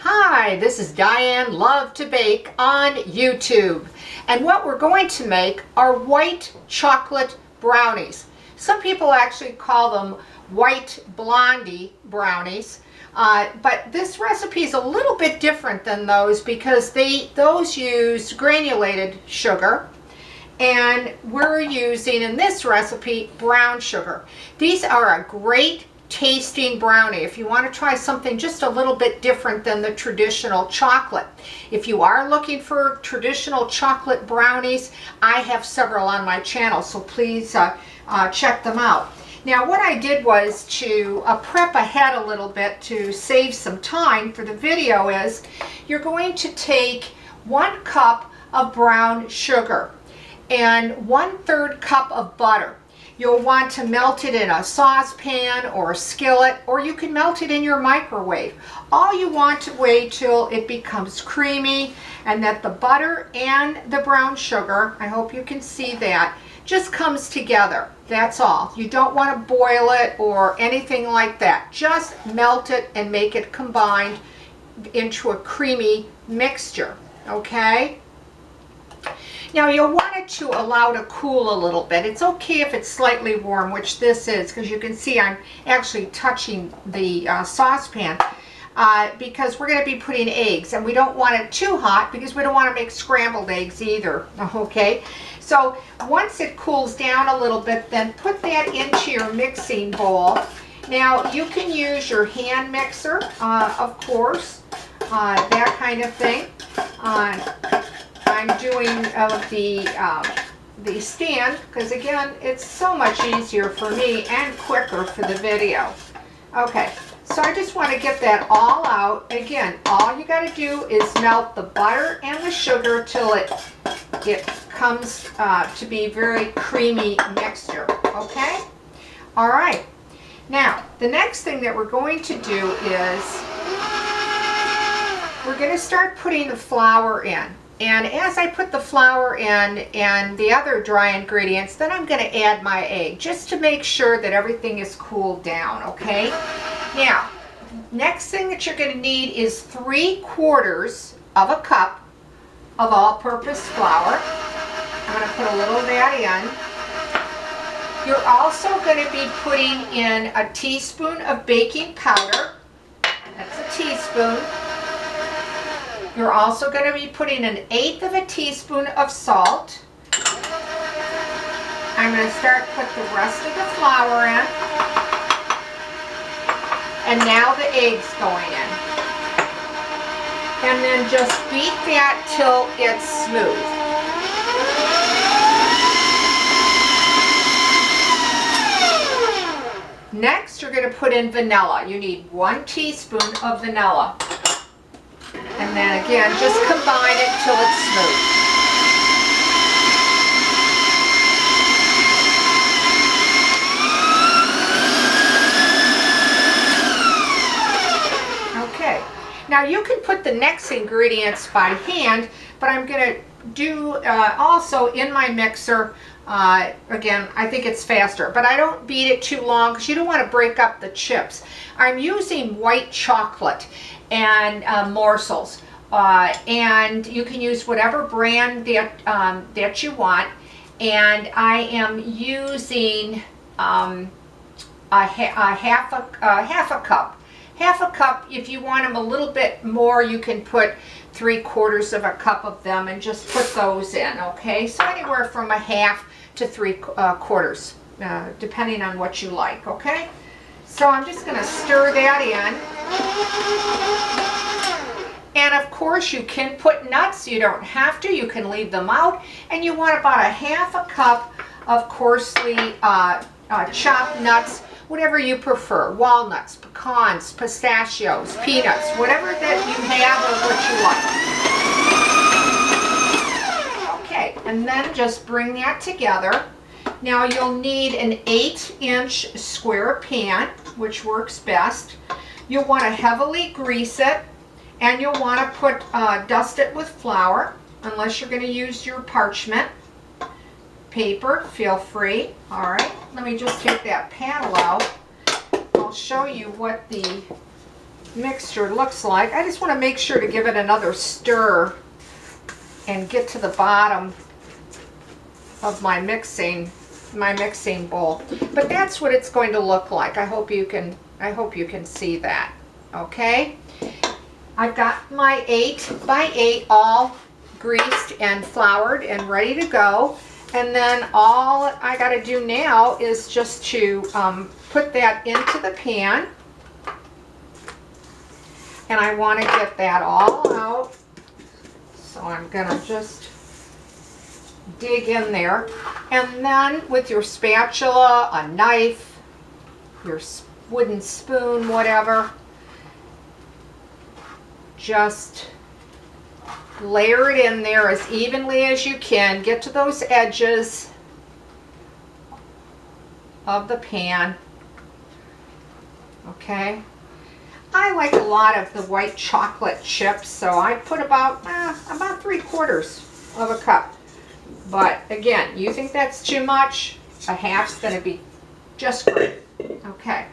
Hi, this is Diane Lovetobake on YouTube. And what we're going to make are white chocolate brownies. Some people actually call them white blondie brownies. But this recipe is a little bit different than those because those use granulated sugar. And we're using, in this recipe, brown sugar. These are a great tasting brownie if you want to try something just a little bit different than the traditional chocolate. If you are looking for traditional chocolate brownies, I have several on my channel, so please check them out. Now what I did was to prep ahead a little bit to save some time for the video is you're going to take 1 cup of brown sugar and 1/3 cup of butter. You'll want to melt it in a saucepan or a skillet, or you can melt it in your microwave. All you want to wait till it becomes creamy and that the butter and the brown sugar, I hope you can see that, just comes together. That's all. You don't want to boil it or anything like that. Just melt it and make it combined into a creamy mixture, okay? Now you'll want it to allow to cool a little bit. It's okay if it's slightly warm, which this is, because you can see I'm actually touching the saucepan because we're going to be putting eggs, and we don't want it too hot because we don't want to make scrambled eggs either, okay? So once it cools down a little bit, then put that into your mixing bowl. Now you can use your hand mixer, of course, that kind of thing. I'm doing the stand because again it's so much easier for me and quicker for the video. Okay, so I just want to get that all out. Again, all you got to do is melt the butter and the sugar till it comes to be very creamy mixture. Okay, all right. Now the next thing that we're going to do is we're going to start putting the flour in. And as I put the flour in and the other dry ingredients, then I'm going to add my egg just to make sure that everything is cooled down, okay? Now, next thing that you're going to need is 3/4 of a cup of all-purpose flour. I'm going to put a little of that in. You're also going to be putting in a teaspoon of baking powder. That's a teaspoon. You're also going to be putting 1/8 of a teaspoon of salt. I'm going to put the rest of the flour in. And now the eggs going in. And then just beat that till it's smooth. Next, you're going to put in vanilla. You need 1 teaspoon of vanilla. And then again, just combine it till it's smooth. Okay, now you can put the next ingredients by hand, but I'm going to do also in my mixer. Again, I think it's faster, but I don't beat it too long because you don't want to break up the chips. I'm using white chocolate and morsels, and you can use whatever brand that you want. And I am using half a cup. Half a cup. If you want them a little bit more, you can put 3/4 of a cup of them and just put those in. Okay, so anywhere from 1/2 to 3/4, depending on what you like. Okay, so I'm just going to stir that in. And of course you can put nuts. You don't have to. You can leave them out. And you want about 1/2 cup of coarsely chopped nuts, whatever you prefer. Walnuts, pecans, pistachios, peanuts, whatever that you have or what you like. Okay, and then just bring that together. Now you'll need an 8-inch square pan, which works best. You'll want to heavily grease it, and you'll want to dust it with flour, unless you're going to use your parchment paper. Feel free. All right, let me just take that panel out. I'll show you what the mixture looks like. I just want to make sure to give it another stir and get to the bottom of my mixing bowl. But that's what it's going to look like. I hope you can see that. Okay? I've got my 8x8 all greased and floured and ready to go. And then all I got to do now is just to put that into the pan. And I want to get that all out. So I'm going to just dig in there. And then with your spatula, a knife, your wooden spoon, whatever, just layer it in there as evenly as you can. Get to those edges of the pan. Okay. I like a lot of the white chocolate chips, so I put about 3/4 of a cup. But again, you think that's too much, a half's going to be just great. Okay.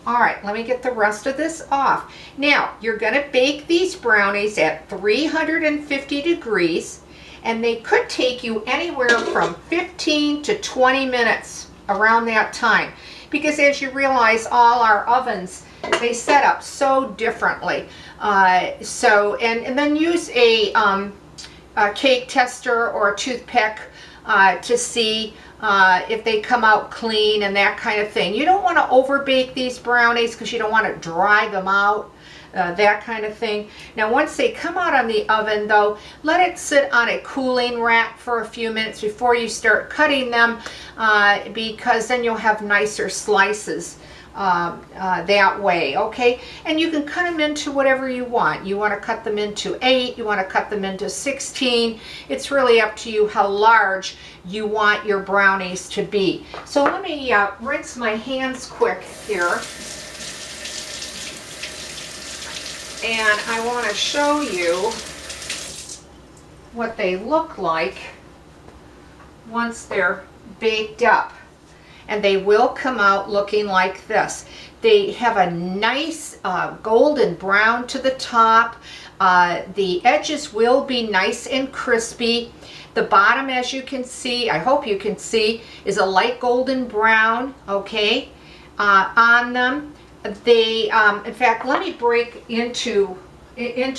All right, let me get the rest of this off. Now, you're going to bake these brownies at 350 degrees, and they could take you anywhere from 15 to 20 minutes around that time. Because as you realize, all our ovens, they set up so differently. And then use a cake tester or a toothpick to see if they come out clean and that kind of thing. You don't want to over bake these brownies because you don't want to dry them out, that kind of thing. Now once they come out on the oven though, let it sit on a cooling rack for a few minutes before you start cutting them, because then you'll have nicer slices that way. Okay, and you can cut them into whatever you want. You want to cut them into 8, you want to cut them into 16. It's really up to you how large you want your brownies to be. So let me rinse my hands quick here, and I want to show you what they look like once they're baked up. And they will come out looking like this. They have a nice golden brown to the top. The edges will be nice and crispy. The bottom, as you can see, I hope you can see, is a light golden brown, okay, on them. They, in fact, let me break into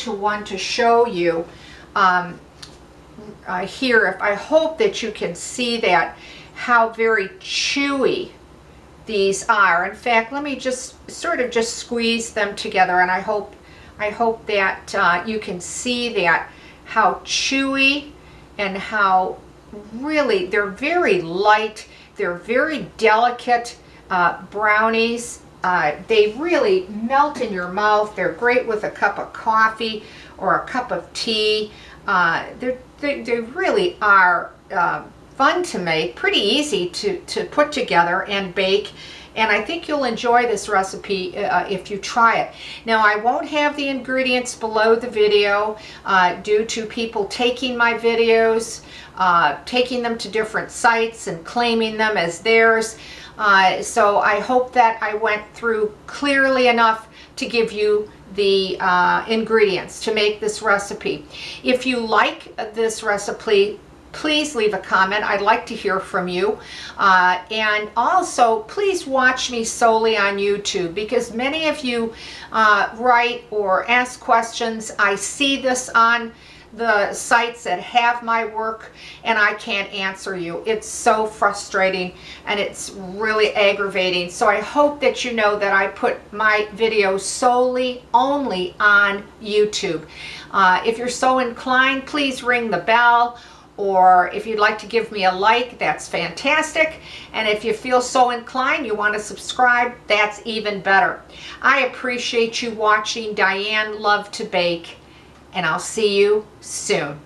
one to show you here. I hope that you can see that, how very chewy these are. In fact, let me just sort of just squeeze them together, and I hope that you can see that, how chewy and how really they're very light. They're very delicate brownies. They really melt in your mouth. They're great with a cup of coffee or a cup of tea. They really are fun to make, pretty easy to put together and bake, and I think you'll enjoy this recipe if you try it. Now I won't have the ingredients below the video due to people taking my videos, taking them to different sites and claiming them as theirs. So I hope that I went through clearly enough to give you the ingredients to make this recipe. If you like this recipe, please leave a comment. I'd like to hear from you. And also, please watch me solely on YouTube, because many of you write or ask questions. I see this on the sites that have my work, and I can't answer you. It's so frustrating and it's really aggravating. So I hope that you know that I put my videos solely only on YouTube. If you're so inclined, please ring the bell, or if you'd like to give me a like, that's fantastic. And if you feel so inclined, you want to subscribe, that's even better. I appreciate you watching Diane Lovetobake, and I'll see you soon.